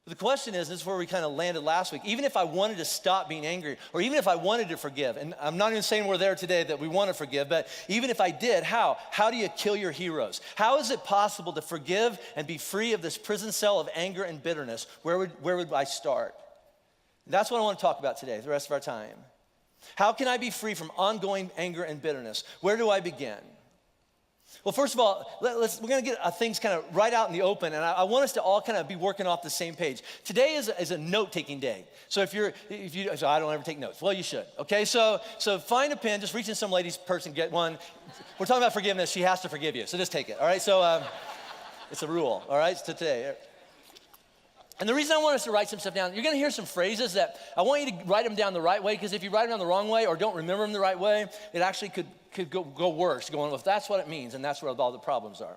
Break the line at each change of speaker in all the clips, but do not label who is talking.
The question is, this is where we kind of landed last week, even if I wanted to stop being angry, or even if I wanted to forgive, and I'm not even saying we're there today that we want to forgive, but even if I did, how? How do you kill your heroes? How is it possible to forgive and be free of this prison cell of anger and bitterness? Where would I start? That's what I want to talk about today, the rest of our time. How can I be free from ongoing anger and bitterness? Where do I begin? Well, first of all, we're going to get things kind of right out in the open, and I want us to all kind of be working off the same page. Today is a note-taking day. So so I don't ever take notes. Well, you should. Okay, so find a pen, just reach in some lady's purse and get one. We're talking about forgiveness. She has to forgive you, so just take it. All right. So it's a rule. All right. So today. And the reason I want us to write some stuff down, you're going to hear some phrases that I want you to write them down the right way, because if you write them down the wrong way or don't remember them the right way, it actually could go worse, going, well, if that's what it means, and that's where all the problems are.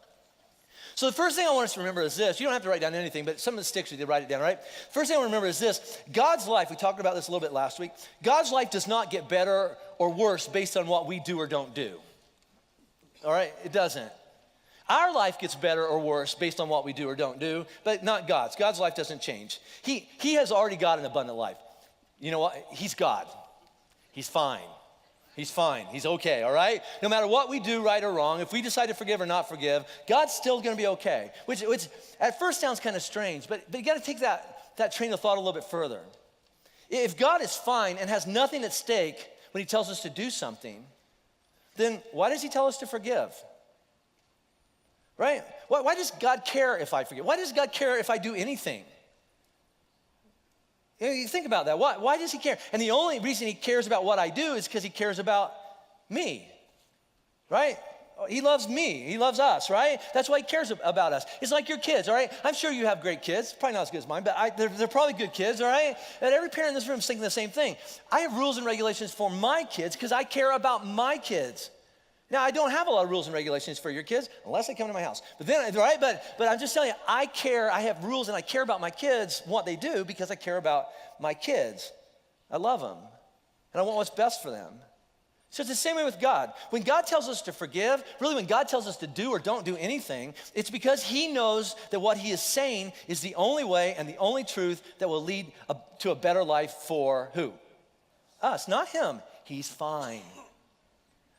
So the first thing I want us to remember is this. You don't have to write down anything, but some of the sticks, you did write it down, right? First thing I want to remember is this. God's life, we talked about this a little bit last week, God's life does not get better or worse based on what we do or don't do. All right? It doesn't. Our life gets better or worse based on what we do or don't do, but not God's. God's life doesn't change. He has already got an abundant life. You know what? He's God. He's fine. He's fine. He's okay, all right? No matter what we do, right or wrong, if we decide to forgive or not forgive, God's still going to be okay, which at first sounds kind of strange, but you got to take that train of thought a little bit further. If God is fine and has nothing at stake when he tells us to do something, then why does he tell us to forgive? Right? Why does God care if I forgive? Why does God care if I do anything? You think about that. Why does he care? And the only reason he cares about what I do is because he cares about me, right? He loves me. He loves us, right? That's why he cares about us. It's like your kids, all right? I'm sure you have great kids. Probably not as good as mine, but they're probably good kids, all right? And every parent in this room is thinking the same thing. I have rules and regulations for my kids because I care about my kids. Now, I don't have a lot of rules and regulations for your kids unless they come to my house. But then, right? But I'm just telling you, I care. I have rules and I care about my kids, what they do, because I care about my kids. I love them. And I want what's best for them. So it's the same way with God. When God tells us to forgive, really when God tells us to do or don't do anything, it's because he knows that what he is saying is the only way and the only truth that will lead to a better life for who? Us, not him. He's fine.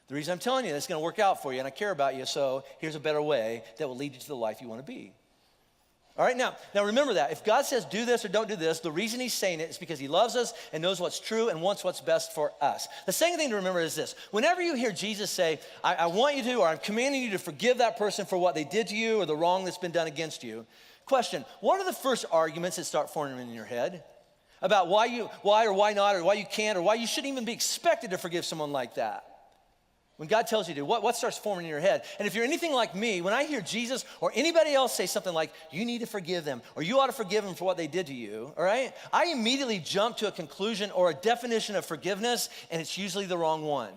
The reason I'm telling you this is going to work out for you, and I care about you, so here's a better way that will lead you to the life you want to be. All right, now remember that. If God says do this or don't do this, the reason he's saying it is because he loves us and knows what's true and wants what's best for us. The second thing to remember is this. Whenever you hear Jesus say, I want you to, or I'm commanding you to forgive that person for what they did to you or the wrong that's been done against you, question, what are the first arguments that start forming in your head about why or why not, or why you can't, or why you shouldn't even be expected to forgive someone like that? When God tells you to, what starts forming in your head? And if you're anything like me, when I hear Jesus or anybody else say something like, you need to forgive them, or you ought to forgive them for what they did to you, all right? I immediately jump to a conclusion or a definition of forgiveness, and it's usually the wrong one.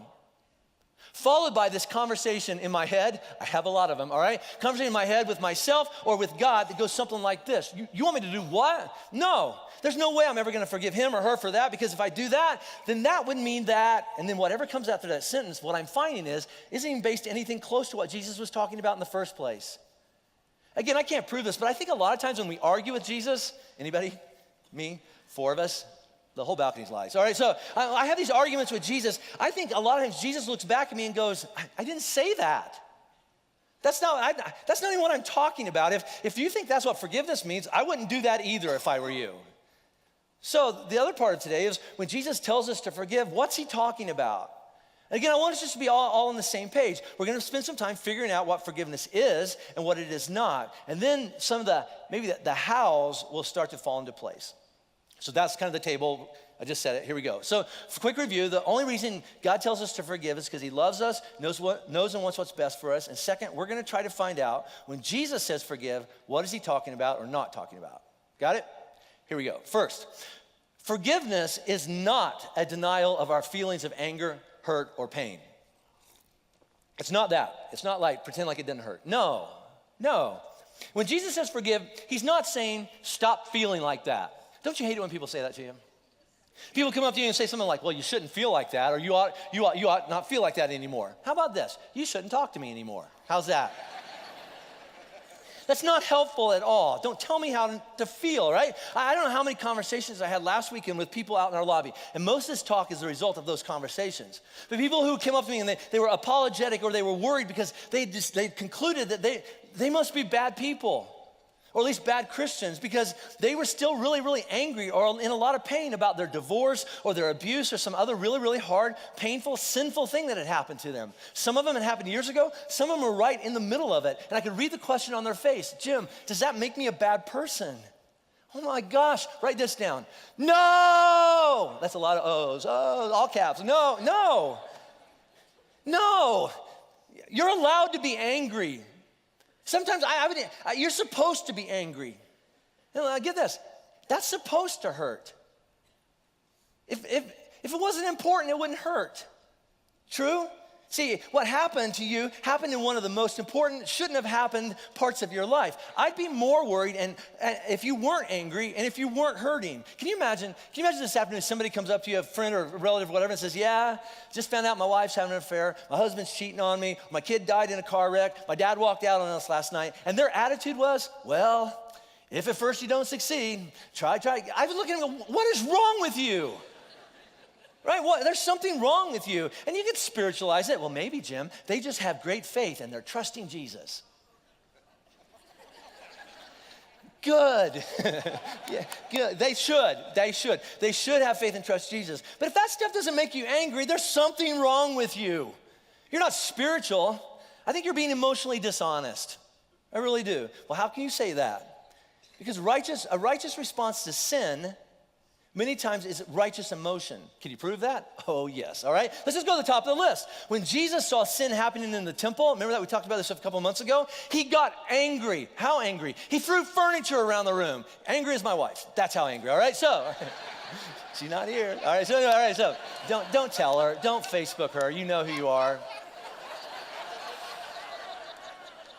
Followed by this conversation in my head, I have a lot of them, all right? Conversation in my head with myself or with God that goes something like this. You want me to do what? No. There's no way I'm ever going to forgive him or her for that, because if I do that, then that would mean that, and then whatever comes after that sentence, what I'm finding isn't even based anything close to what Jesus was talking about in the first place. Again, I can't prove this, but I think a lot of times when we argue with Jesus, anybody? Me? 4 of us? The whole balcony's lies. All right, so I have these arguments with Jesus. I think a lot of times Jesus looks back at me and goes, I didn't say that. That's not even what I'm talking about. If you think that's what forgiveness means, I wouldn't do that either if I were you. So the other part of today is when Jesus tells us to forgive, what's he talking about? And again, I want us just to be all on the same page. We're going to spend some time figuring out what forgiveness is and what it is not. And then some of the hows will start to fall into place. So that's kind of the table. I just said it. Here we go. So for quick review, the only reason God tells us to forgive is because he loves us, knows and wants what's best for us. And second, we're going to try to find out when Jesus says forgive, what is he talking about or not talking about? Got it? Here we go. First, forgiveness is not a denial of our feelings of anger, hurt, or pain. It's not that. It's not like pretend like it didn't hurt. No. When Jesus says forgive, he's not saying stop feeling like that. Don't you hate it when people say that to you? People come up to you and say something like, well, you shouldn't feel like that, or you ought not feel like that anymore. How about this? You shouldn't talk to me anymore. How's that? That's not helpful at all. Don't tell me how to feel, right? I don't know how many conversations I had last weekend with people out in our lobby, and most of this talk is the result of those conversations. But people who came up to me and they were apologetic or they were worried because they concluded that they must be bad people, or at least bad Christians, because they were still really, really angry or in a lot of pain about their divorce or their abuse or some other really, really hard, painful, sinful thing that had happened to them. Some of them had happened years ago. Some of them were right in the middle of it. And I could read the question on their face. Jim, does that make me a bad person? Oh my gosh, write this down. No! That's a lot of O's. Oh, all caps. No. You're allowed to be angry. Sometimes you're supposed to be angry. Get this, that's supposed to hurt. If it wasn't important, it wouldn't hurt. True? See, what happened to you happened in one of the most important, shouldn't have happened parts of your life. I'd be more worried and if you weren't angry and if you weren't hurting. Can you imagine this afternoon somebody comes up to you, a friend or a relative or whatever, and says, yeah, just found out my wife's having an affair, my husband's cheating on me, my kid died in a car wreck, my dad walked out on us last night, and their attitude was, well, if at first you don't succeed, try. I was looking at them, what is wrong with you? Right? There's something wrong with you. And you can spiritualize it. Well, maybe, Jim, they just have great faith and they're trusting Jesus. Good. Yeah, good. They should. They should have faith and trust Jesus. But if that stuff doesn't make you angry, there's something wrong with you. You're not spiritual. I think you're being emotionally dishonest. I really do. Well, how can you say that? Because a righteous response to sin many times is righteous emotion. Can you prove that? Oh, yes. All right. Let's just go to the top of the list. When Jesus saw sin happening in the temple, remember that we talked about this a couple months ago? He got angry. How angry? He threw furniture around the room. Angry as my wife. That's how angry. All right. So, she's not here. All right. So don't tell her. Don't Facebook her. You know who you are.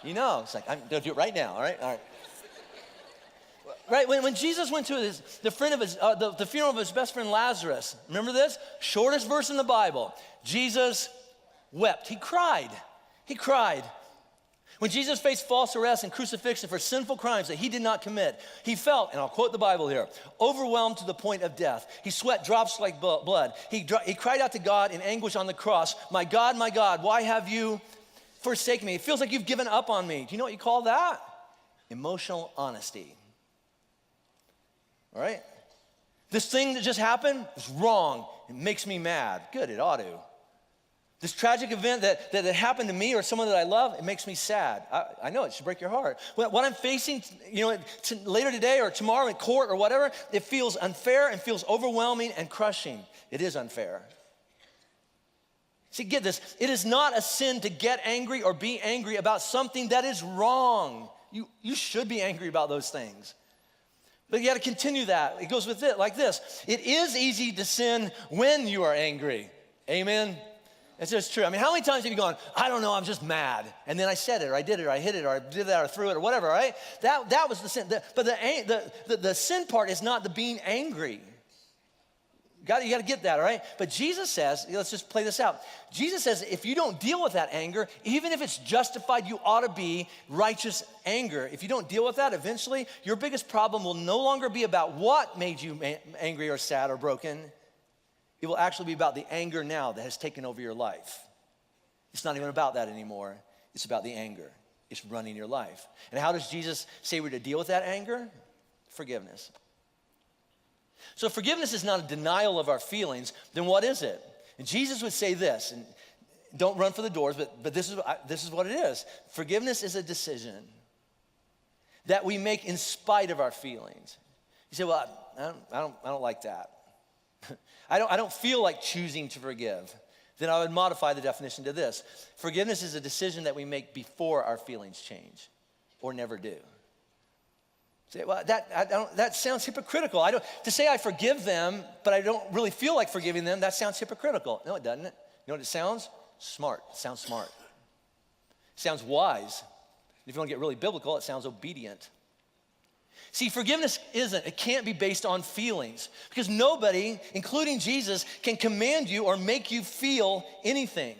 You know. It's like, I'm going to do it right now. All right. Right, when Jesus went to the funeral of his best friend Lazarus, remember this? Shortest verse in the Bible. Jesus wept. He cried. When Jesus faced false arrest and crucifixion for sinful crimes that he did not commit, he felt, and I'll quote the Bible here, overwhelmed to the point of death. He sweat drops like blood. He cried out to God in anguish on the cross, my God, why have you forsaken me? It feels like you've given up on me. Do you know what you call that? Emotional honesty. All right? This thing that just happened is wrong. It makes me mad. Good, it ought to. This tragic event that happened to me or someone that I love, it makes me sad. I know it should break your heart. What I'm facing, later today or tomorrow in court or whatever, it feels unfair and feels overwhelming and crushing. It is unfair. See, get this. It is not a sin to get angry or be angry about something that is wrong. You should be angry about those things. But you got to continue that. It goes with it like this. It is easy to sin when you are angry. Amen? It's just true. I mean, how many times have you gone, I don't know, I'm just mad. And then I said it, or I did it, or I hit it, or I did that, or threw it, or whatever, right? That was the sin. But the sin part is not the being angry. You got to get that, all right? But Jesus says, let's just play this out. Jesus says if you don't deal with that anger, even if it's justified, you ought to be righteous anger. If you don't deal with that, eventually your biggest problem will no longer be about what made you angry or sad or broken. It will actually be about the anger now that has taken over your life. It's not even about that anymore. It's about the anger. It's running your life. And how does Jesus say we're to deal with that anger? Forgiveness. So forgiveness is not a denial of our feelings, then what is it? And Jesus would say this, and don't run for the doors, but this is what it is. Forgiveness is a decision that we make in spite of our feelings. You say, well, I don't like that. I don't feel like choosing to forgive. Then I would modify the definition to this. Forgiveness is a decision that we make before our feelings change or never do. Say, well, that sounds hypocritical. To say I forgive them, but I don't really feel like forgiving them, that sounds hypocritical. No, it doesn't. You know what it sounds? Smart. It sounds smart. It sounds wise. If you want to get really biblical, it sounds obedient. See, forgiveness it can't be based on feelings because nobody, including Jesus, can command you or make you feel anything.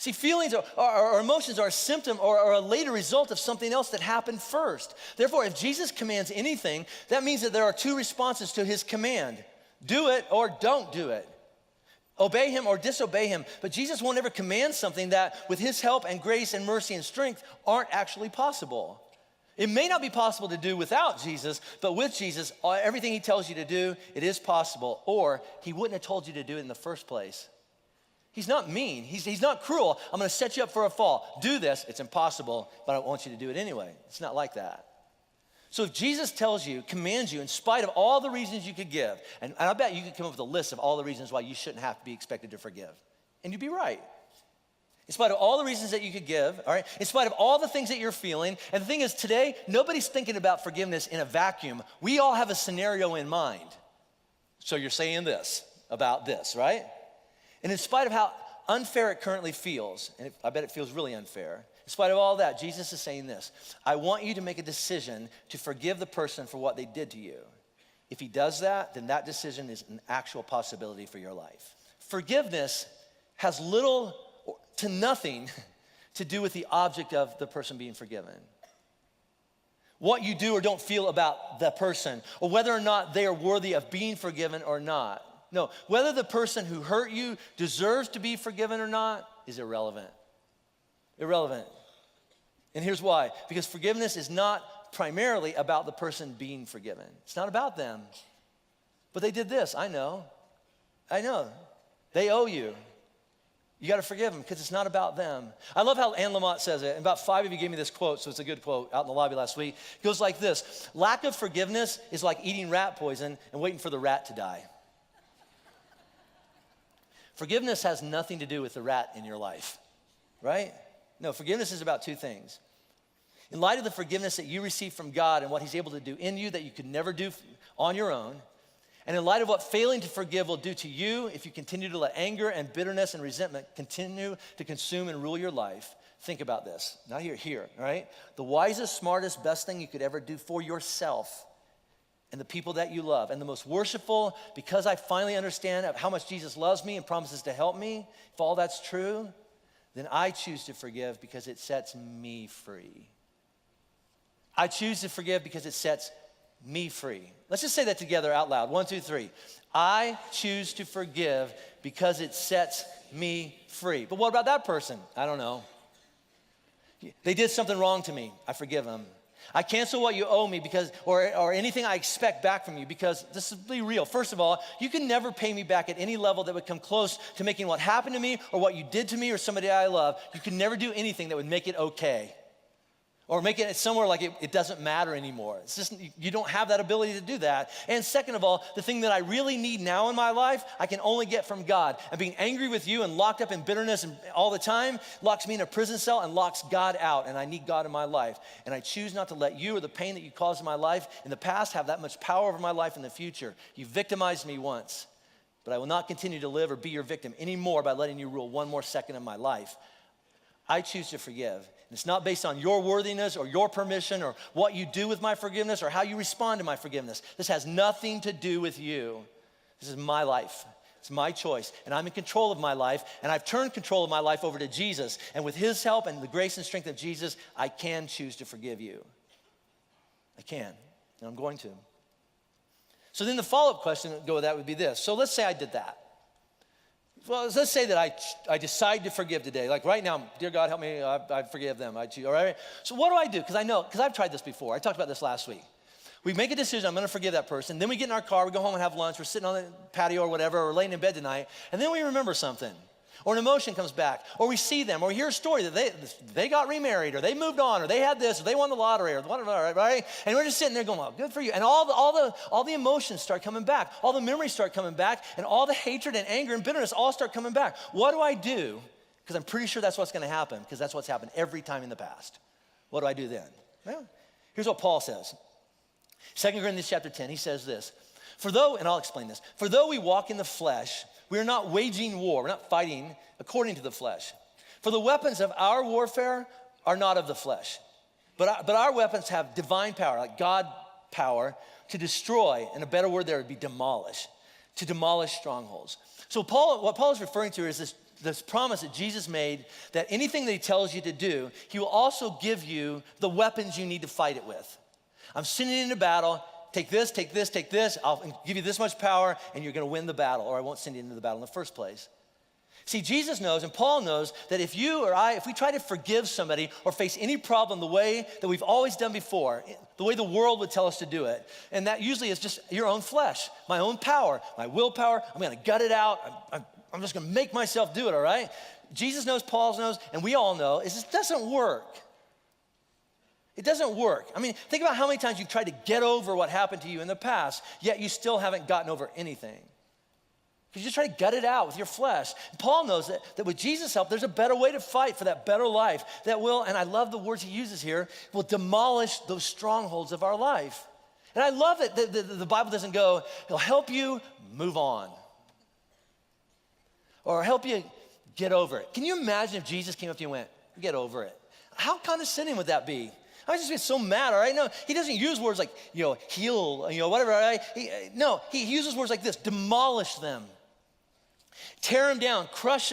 See, feelings or emotions are a symptom or a later result of something else that happened first. Therefore, if Jesus commands anything, that means that there are two responses to his command. Do it or don't do it. Obey him or disobey him. But Jesus won't ever command something that with his help and grace and mercy and strength aren't actually possible. It may not be possible to do without Jesus, but with Jesus, everything he tells you to do, it is possible. Or he wouldn't have told you to do it in the first place. He's not mean. He's not cruel. I'm going to set you up for a fall. Do this. It's impossible, but I want you to do it anyway. It's not like that. So if Jesus tells you, commands you, in spite of all the reasons you could give, and I bet you could come up with a list of all the reasons why you shouldn't have to be expected to forgive. And you'd be right. In spite of all the reasons that you could give, all right? In spite of all the things that you're feeling. And the thing is, today, nobody's thinking about forgiveness in a vacuum. We all have a scenario in mind. So you're saying this about this, right? And in spite of how unfair it currently feels, and I bet it feels really unfair, in spite of all that, Jesus is saying this: I want you to make a decision to forgive the person for what they did to you. If he does that, then that decision is an actual possibility for your life. Forgiveness has little to nothing to do with the object of the person being forgiven. What you do or don't feel about the person, or whether or not they are worthy of being forgiven or not. No, whether the person who hurt you deserves to be forgiven or not is irrelevant. Irrelevant. And here's why. Because forgiveness is not primarily about the person being forgiven. It's not about them. But they did this. I know. They owe you. You got to forgive them because it's not about them. I love how Anne Lamott says it. And about 5 of you gave me this quote, so it's a good quote out in the lobby last week. It goes like this: lack of forgiveness is like eating rat poison and waiting for the rat to die. Forgiveness has nothing to do with the rat in your life, right? No, forgiveness is about two things. In light of the forgiveness that you receive from God and what he's able to do in you that you could never do on your own, and in light of what failing to forgive will do to you if you continue to let anger and bitterness and resentment continue to consume and rule your life, think about this. Now here, all right? The wisest, smartest, best thing you could ever do for yourself and the people that you love, and the most worshipful, because I finally understand how much Jesus loves me and promises to help me, if all that's true, then I choose to forgive because it sets me free. I choose to forgive because it sets me free. Let's just say that together out loud. 1, 2, 3. I choose to forgive because it sets me free. But what about that person? I don't know. They did something wrong to me. I forgive them. I cancel what you owe me because, or anything I expect back from you, because this is be real. First of all, you can never pay me back at any level that would come close to making what happened to me or what you did to me or somebody I love. You can never do anything that would make it okay. Or make it somewhere like it doesn't matter anymore. It's just, you don't have that ability to do that. And second of all, the thing that I really need now in my life, I can only get from God. And being angry with you and locked up in bitterness and all the time locks me in a prison cell and locks God out. And I need God in my life. And I choose not to let you or the pain that you caused in my life in the past have that much power over my life in the future. You victimized me once, but I will not continue to live or be your victim anymore by letting you rule one more second of my life. I choose to forgive. It's not based on your worthiness or your permission or what you do with my forgiveness or how you respond to my forgiveness. This has nothing to do with you. This is my life. It's my choice. And I'm in control of my life. And I've turned control of my life over to Jesus. And with his help and the grace and strength of Jesus, I can choose to forgive you. I can. And I'm going to. So then the follow-up question that go with that would be this. So let's say I did that. Well, let's say that I decide to forgive today. Like right now, dear God, help me, I forgive them. I choose, all right? So what do I do? Because I've tried this before. I talked about this last week. We make a decision, I'm going to forgive that person. Then we get in our car, we go home and have lunch. We're sitting on the patio or whatever, or laying in bed tonight. And then we remember something. Or an emotion comes back. Or we see them. Or we hear a story that they got remarried. Or they moved on. Or they had this. Or they won the lottery. Or whatever, right? And we're just sitting there going, well, good for you. And all the emotions start coming back. All the memories start coming back. And all the hatred and anger and bitterness all start coming back. What do I do? Because I'm pretty sure that's what's going to happen. Because that's what's happened every time in the past. What do I do then? Well, here's what Paul says. 2 Corinthians chapter 10, he says this. And I'll explain this. For though we walk in the flesh, we are not waging war. We're not fighting according to the flesh. For the weapons of our warfare are not of the flesh. But our weapons have divine power, like God power, to destroy, and a better word there would be demolish, to demolish strongholds. So what Paul is referring to is this this promise that Jesus made that anything that he tells you to do, he will also give you the weapons you need to fight it with. I'm sending you into battle. Take this, take this, take this. I'll give you this much power, and you're going to win the battle, or I won't send you into the battle in the first place. See, Jesus knows, and Paul knows, that if you or I, if we try to forgive somebody or face any problem the way that we've always done before, the way the world would tell us to do it, and that usually is just your own flesh, my own power, my willpower, I'm going to gut it out. I'm just going to make myself do it, all right? Jesus knows, Paul knows, and we all know, is this doesn't work. It doesn't work. I mean, think about how many times you've tried to get over what happened to you in the past, yet you still haven't gotten over anything. Because you just try to gut it out with your flesh. Paul knows that with Jesus' help, there's a better way to fight for that better life that will, and I love the words he uses here, will demolish those strongholds of our life. And I love that the Bible doesn't go, it'll help you move on. Or help you get over it. Can you imagine if Jesus came up to you and went, get over it? How condescending would that be? I would just be so mad, all right? No, he doesn't use words like, heal, whatever, all right? He uses words like this, demolish them. Tear them down, crush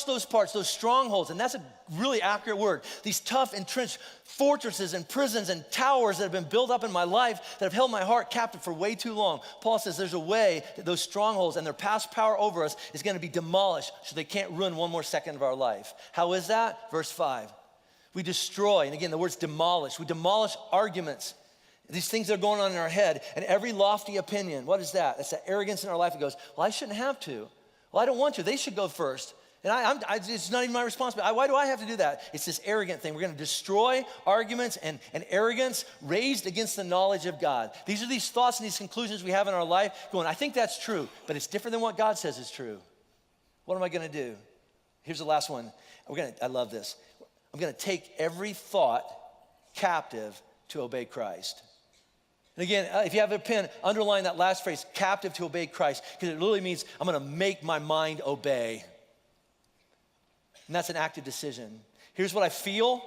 those parts, those strongholds, and that's a really accurate word. These tough, entrenched fortresses and prisons and towers that have been built up in my life that have held my heart captive for way too long. Paul says there's a way that those strongholds and their past power over us is going to be demolished so they can't ruin one more second of our life. How is that? Verse 5. We destroy, and again, the word's demolish. We demolish arguments, these things that are going on in our head, and every lofty opinion. What is that? That's that arrogance in our life that goes, well, I shouldn't have to. Well, I don't want to. They should go first. And it's not even my responsibility. Why do I have to do that? It's this arrogant thing. We're going to destroy arguments and arrogance raised against the knowledge of God. These are these thoughts and these conclusions we have in our life going, I think that's true, but it's different than what God says is true. What am I going to do? Here's the last one. I love this. I'm going to take every thought captive to obey Christ. And again, if you have a pen, underline that last phrase, captive to obey Christ, because it literally means I'm going to make my mind obey. And that's an active decision. Here's what I feel,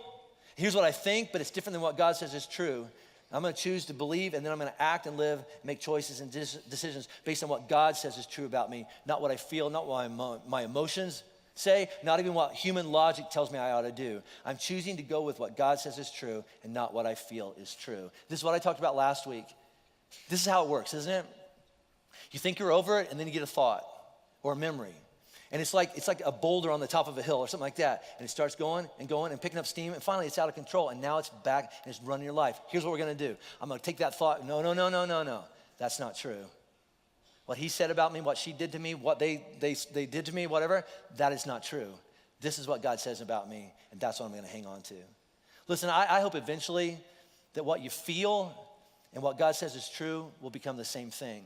here's what I think, but it's different than what God says is true. I'm going to choose to believe, and then I'm going to act and live, make choices and decisions based on what God says is true about me, not what I feel, not what my emotions say, not even what human logic tells me I ought to do. I'm choosing to go with what God says is true and not what I feel is true. This is what I talked about last week. This is how it works, isn't it? You think you're over it, and then you get a thought or a memory. And it's like a boulder on the top of a hill or something like that. And it starts going and picking up steam, and finally it's out of control, and now it's back and it's running your life. Here's what we're going to do. I'm going to take that thought. No. That's not true. What he said about me, what she did to me, what they did to me, whatever, that is not true. This is what God says about me, and that's what I'm going to hang on to. Listen, I hope eventually that what you feel and what God says is true will become the same thing.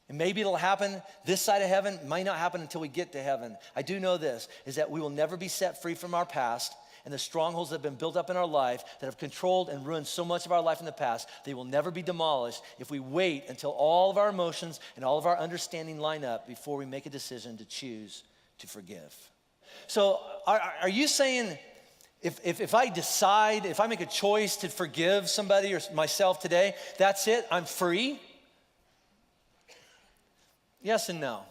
And maybe it'll happen this side of heaven. It might not happen until we get to heaven. I do know this, is that we will never be set free from our past and the strongholds that have been built up in our life that have controlled and ruined so much of our life in the past. They will never be demolished if we wait until all of our emotions and all of our understanding line up before we make a decision to choose to forgive. So are you saying if I decide, if I make a choice to forgive somebody or myself today, that's it, I'm free? Yes and no.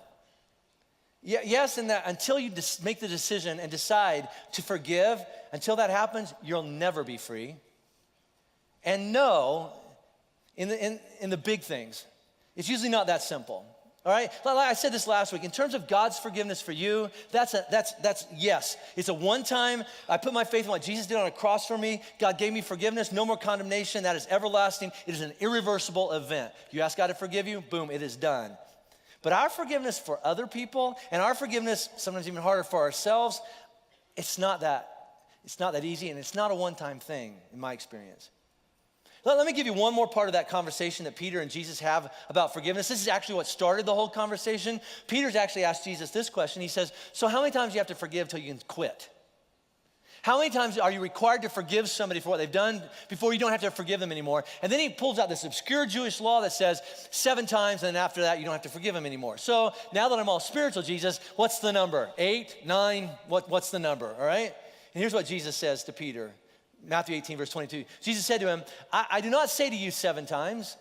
Yes, and that until you make the decision and decide to forgive, until that happens, you'll never be free. And no, in the big things, it's usually not that simple. All right, like I said this last week. In terms of God's forgiveness for you, that's yes. It's a one-time. I put my faith in what Jesus did on a cross for me. God gave me forgiveness, no more condemnation. That is everlasting. It is an irreversible event. You ask God to forgive you, boom, it is done. But our forgiveness for other people and our forgiveness, sometimes even harder for ourselves, it's not that easy, and it's not a one-time thing in my experience. Let me give you one more part of that conversation that Peter and Jesus have about forgiveness. This is actually what started the whole conversation. Peter's actually asked Jesus this question. He says, so how many times do you have to forgive till you can quit? How many times are you required to forgive somebody for what they've done before you don't have to forgive them anymore? And then he pulls out this obscure Jewish law that says 7 times, and then after that, you don't have to forgive them anymore. So now that I'm all spiritual, Jesus, what's the number? 8, 9, what's the number, all right? And here's what Jesus says to Peter, Matthew 18, verse 22. Jesus said to him, I do not say to you 7 times,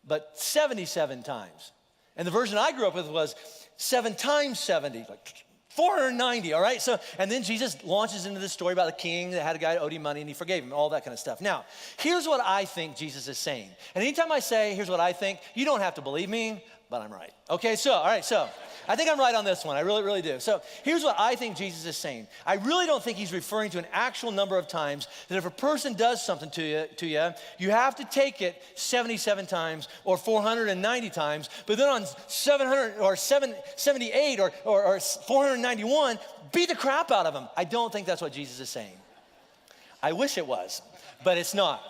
but 77 times. And the version I grew up with was 7 times 70, like 490, all right? So, and then Jesus launches into this story about the king that had a guy who owed him money and he forgave him, all that kind of stuff. Now, here's what I think Jesus is saying. And anytime I say, here's what I think, you don't have to believe me, but I'm right. Okay, so, all right, so I think I'm right on this one. I really, really do. So here's what I think Jesus is saying. I really don't think he's referring to an actual number of times that if a person does something to you, you have to take it 77 times or 490 times, but then on 700 or 78 or 491, beat the crap out of them. I don't think that's what Jesus is saying. I wish it was, but it's not.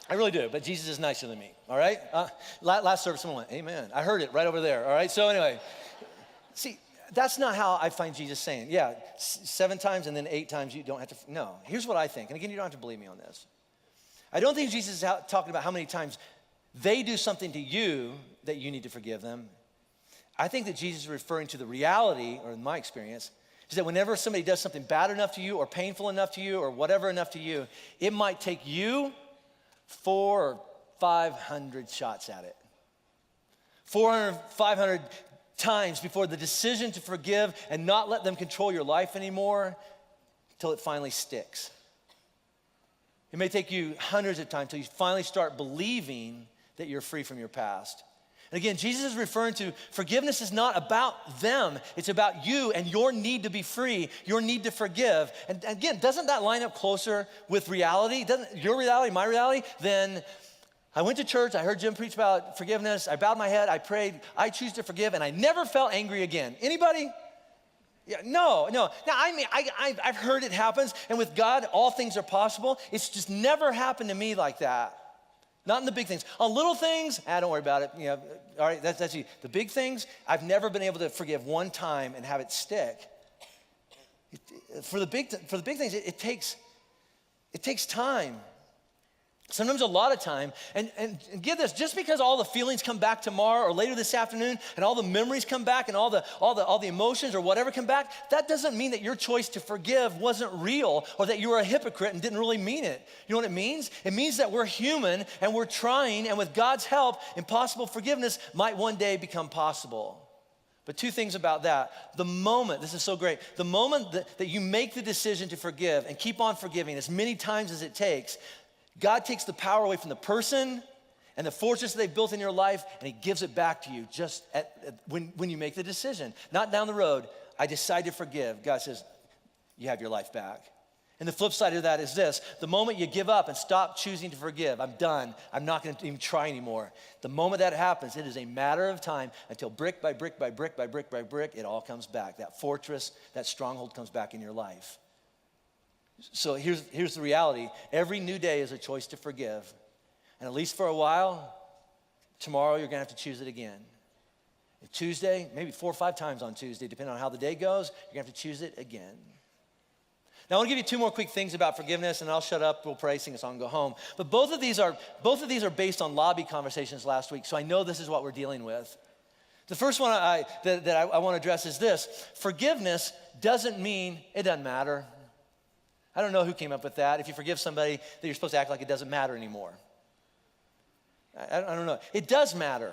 I really do, but Jesus is nicer than me, all right? Last service, someone went, amen. I heard it right over there, all right? So anyway, see, that's not how I find Jesus saying. Yeah, 7 times and then 8 times you don't have to, no. Here's what I think, and again, you don't have to believe me on this. I don't think Jesus is talking about how many times they do something to you that you need to forgive them. I think that Jesus is referring to the reality, or in my experience, is that whenever somebody does something bad enough to you or painful enough to you or whatever enough to you, it might take you 400 or 500 shots at it. 400, 500 times before the decision to forgive and not let them control your life anymore until it finally sticks. It may take you hundreds of times until you finally start believing that you're free from your past. And again, Jesus is referring to forgiveness is not about them. It's about you and your need to be free, your need to forgive. And again, doesn't that line up closer with reality? Doesn't your reality, my reality? Then I went to church, I heard Jim preach about forgiveness, I bowed my head, I prayed, I choose to forgive, and I never felt angry again. Anybody? Yeah, no. Now, I mean, I've heard it happens, and with God, all things are possible. It's just never happened to me like that. Not in the big things. On little things, don't worry about it. You know, all right, that's you. The big things, I've never been able to forgive one time and have it stick. For the big things, it takes time. Sometimes a lot of time, and get this, just because all the feelings come back tomorrow or later this afternoon and all the memories come back and all the emotions or whatever come back, that doesn't mean that your choice to forgive wasn't real or that you were a hypocrite and didn't really mean it. You know what it means? It means that we're human and we're trying, and with God's help, impossible forgiveness might one day become possible. But 2 things about that. The moment, this is so great, the moment that you make the decision to forgive and keep on forgiving as many times as it takes, God takes the power away from the person and the fortress that they've built in your life, and he gives it back to you just when you make the decision. Not down the road, I decide to forgive. God says, you have your life back. And the flip side of that is this: the moment you give up and stop choosing to forgive, I'm done, I'm not gonna even try anymore. The moment that happens, it is a matter of time until brick by brick by brick by brick by brick, it all comes back. That fortress, that stronghold comes back in your life. So here's the reality. Every new day is a choice to forgive. And at least for a while, tomorrow you're gonna have to choose it again. And Tuesday, maybe 4 or 5 times on Tuesday, depending on how the day goes, you're gonna have to choose it again. Now I wanna give you 2 more quick things about forgiveness, and I'll shut up, we'll pray, sing a song, go home. But both of these are based on lobby conversations last week, so I know this is what we're dealing with. The first one I wanna address is this: forgiveness doesn't mean it doesn't matter. I don't know who came up with that. If you forgive somebody, that you're supposed to act like it doesn't matter anymore. I don't know. It does matter.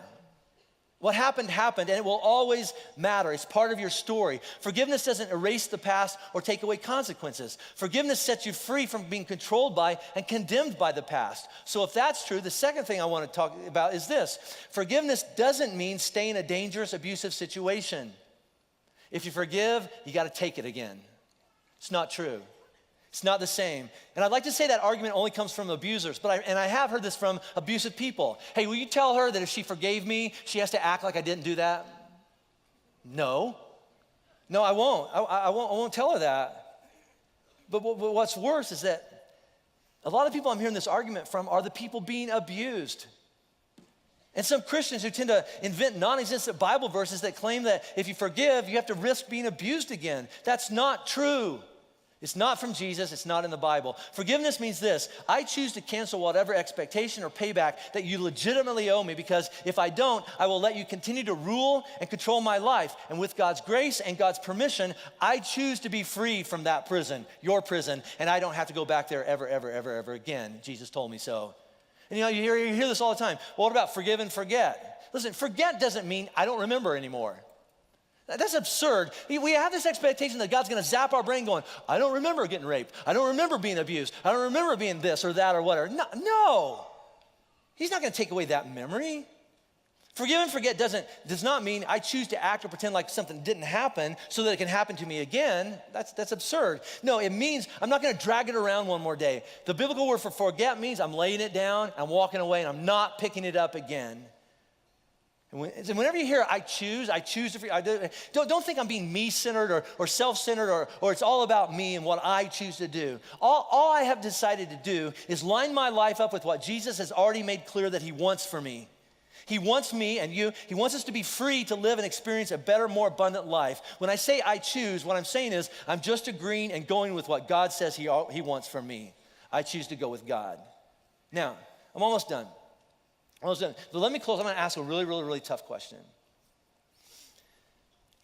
What happened, and it will always matter. It's part of your story. Forgiveness doesn't erase the past or take away consequences. Forgiveness sets you free from being controlled by and condemned by the past. So if that's true, the second thing I want to talk about is this: forgiveness doesn't mean stay in a dangerous, abusive situation. If you forgive, you got to take it again. It's not true. It's not the same. And I'd like to say that argument only comes from abusers, but I have heard this from abusive people. Hey, will you tell her that if she forgave me, she has to act like I didn't do that? No, I won't. I won't tell her that. But what's worse is that a lot of people I'm hearing this argument from are the people being abused. And some Christians who tend to invent non-existent Bible verses that claim that if you forgive, you have to risk being abused again. That's not true. It's not from Jesus, it's not in the Bible. Forgiveness means this: I choose to cancel whatever expectation or payback that you legitimately owe me, because if I don't, I will let you continue to rule and control my life. And with God's grace and God's permission, I choose to be free from that prison, your prison, and I don't have to go back there ever again. Jesus told me so. And you hear this all the time. Well, what about forgive and forget? Listen, forget doesn't mean I don't remember anymore. That's absurd. We have this expectation that God's gonna zap our brain going, I don't remember getting raped. I don't remember being abused. I don't remember being this or that or whatever. No. He's not gonna take away that memory. Forgive and forget does not mean I choose to act or pretend like something didn't happen so that it can happen to me again. That's absurd. No, it means I'm not gonna drag it around one more day. The biblical word for forget means I'm laying it down, I'm walking away, and I'm not picking it up again. And whenever you hear I choose to forgive, don't think I'm being me-centered or self-centered or it's all about me and what I choose to do. All I have decided to do is line my life up with what Jesus has already made clear that he wants for me. He wants me and you, he wants us to be free to live and experience a better, more abundant life. When I say I choose, what I'm saying is I'm just agreeing and going with what God says he wants from me. I choose to go with God. Now, I'm almost done. But let me close. I'm gonna ask a really, really, really tough question.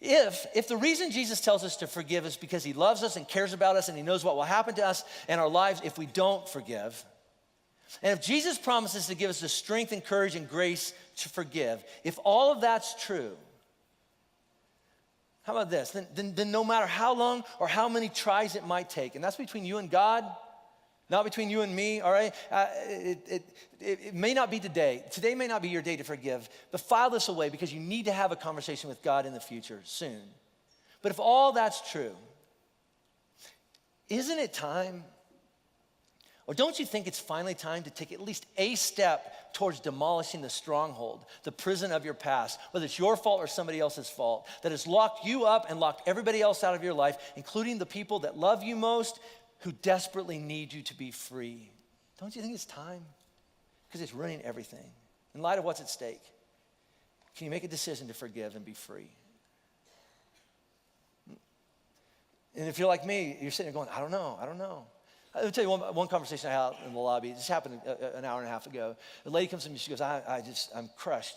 If the reason Jesus tells us to forgive is because he loves us and cares about us and he knows what will happen to us and our lives if we don't forgive, and if Jesus promises to give us the strength and courage and grace to forgive, if all of that's true, how about this? Then no matter how long or how many tries it might take, and that's between you and God, not between you and me, all right? It may not be today. Today may not be your day to forgive, but file this away because you need to have a conversation with God in the future soon. But if all that's true, isn't it time? Or don't you think it's finally time to take at least a step towards demolishing the stronghold, the prison of your past, whether it's your fault or somebody else's fault, that has locked you up and locked everybody else out of your life, including the people that love you most, who desperately need you to be free? Don't you think it's time? Because it's ruining everything. In light of what's at stake, can you make a decision to forgive and be free? And if you're like me, you're sitting there going, I don't know. I'll tell you one conversation I had in the lobby. This happened an hour and a half ago. A lady comes to me, she goes, I'm crushed.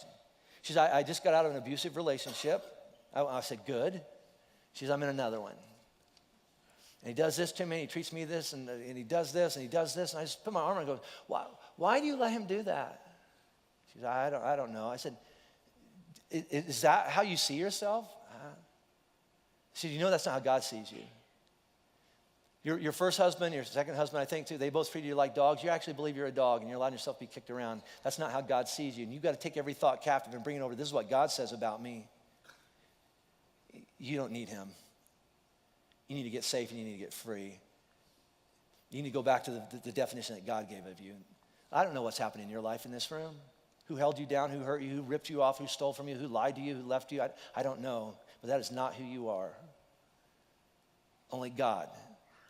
She says, I just got out of an abusive relationship. I said, good. She says, I'm in another one. And he does this to me, he treats me this, and he does this, and he does this. And I just put my arm around and go, why do you let him do that? She said, I don't know. I said, is that how you see yourself? She said, you know that's not how God sees you. Your first husband, your second husband, I think too, they both treated you like dogs. You actually believe you're a dog and you're allowing yourself to be kicked around. That's not how God sees you. And you've got to take every thought captive and bring it over. This is what God says about me. You don't need him. You need to get safe and you need to get free. You need to go back to the definition that God gave of you. I don't know what's happening in your life in this room. Who held you down, who hurt you, who ripped you off, who stole from you, who lied to you, who left you. I don't know, but that is not who you are. Only God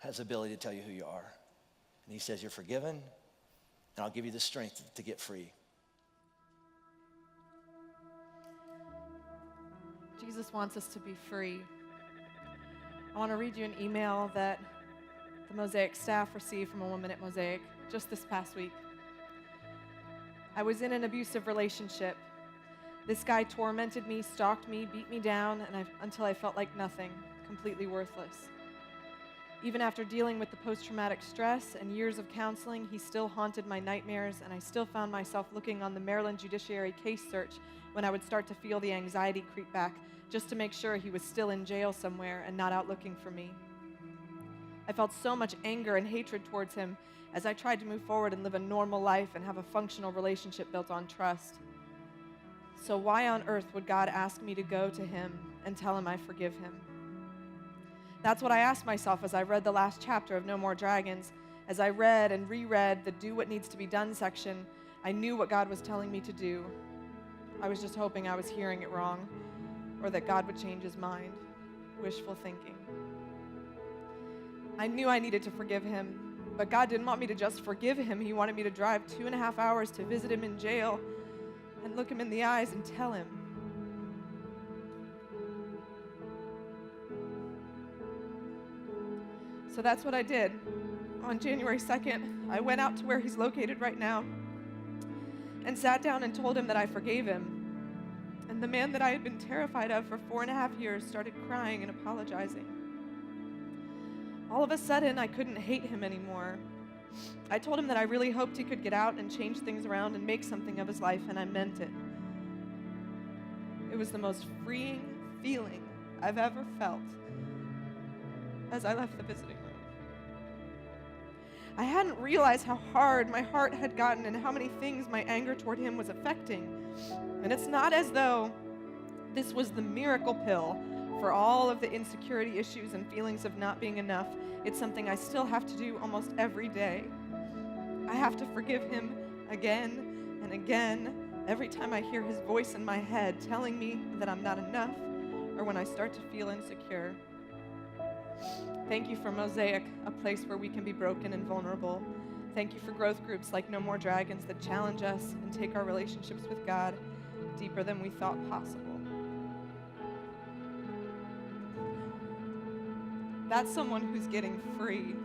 has the ability to tell you who you are. And he says, you're forgiven, and I'll give you the strength to get free.
Jesus wants us to be free. I want to read you an email that the Mosaic staff received from a woman at Mosaic just this past week. I was in an abusive relationship. This guy tormented me, stalked me, beat me down, until I felt like nothing, completely worthless. Even after dealing with the post-traumatic stress and years of counseling, he still haunted my nightmares, and I still found myself looking on the Maryland Judiciary case search when I would start to feel the anxiety creep back, just to make sure he was still in jail somewhere and not out looking for me. I felt so much anger and hatred towards him as I tried to move forward and live a normal life and have a functional relationship built on trust. So why on earth would God ask me to go to him and tell him I forgive him? That's what I asked myself as I read the last chapter of No More Dragons. As I read and reread the Do What Needs to Be Done section, I knew what God was telling me to do. I was just hoping I was hearing it wrong, or that God would change his mind. Wishful thinking. I knew I needed to forgive him, but God didn't want me to just forgive him. He wanted me to drive 2.5 hours to visit him in jail and look him in the eyes and tell him. So that's what I did. On January 2nd, I went out to where he's located right now and sat down and told him that I forgave him. And the man that I had been terrified of for 4.5 years started crying and apologizing. All of a sudden, I couldn't hate him anymore. I told him that I really hoped he could get out and change things around and make something of his life, and I meant it. It was the most freeing feeling I've ever felt as I left the visiting room. I hadn't realized how hard my heart had gotten and how many things my anger toward him was affecting. And it's not as though this was the miracle pill for all of the insecurity issues and feelings of not being enough. It's something I still have to do almost every day. I have to forgive him again and again every time I hear his voice in my head telling me that I'm not enough, or when I start to feel insecure. Thank you for Mosaic, a place where we can be broken and vulnerable. Thank you for growth groups like No More Dragons that challenge us and take our relationships with God deeper than we thought possible. That's someone who's getting free.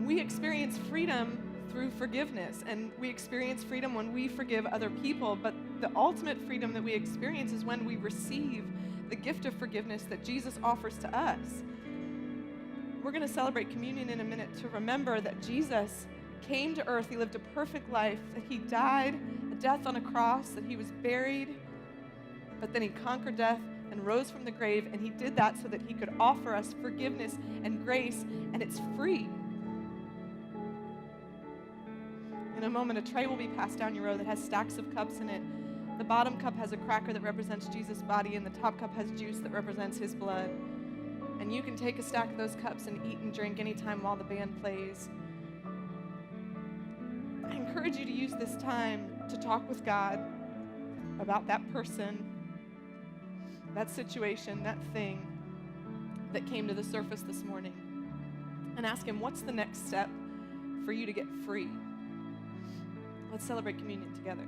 We experience freedom through forgiveness, and we experience freedom when we forgive other people, but the ultimate freedom that we experience is when we receive the gift of forgiveness that Jesus offers to us. We're going to celebrate communion in a minute to remember that Jesus came to earth. He lived a perfect life, that he died a death on a cross, that he was buried, but then he conquered death and rose from the grave, and he did that so that he could offer us forgiveness and grace, and it's free. In a moment, a tray will be passed down your row that has stacks of cups in it. The bottom cup has a cracker that represents Jesus' body, and the top cup has juice that represents his blood. And you can take a stack of those cups and eat and drink anytime while the band plays. I encourage you to use this time to talk with God about that person, that situation, that thing that came to the surface this morning, and ask him, what's the next step for you to get free? Let's celebrate communion together.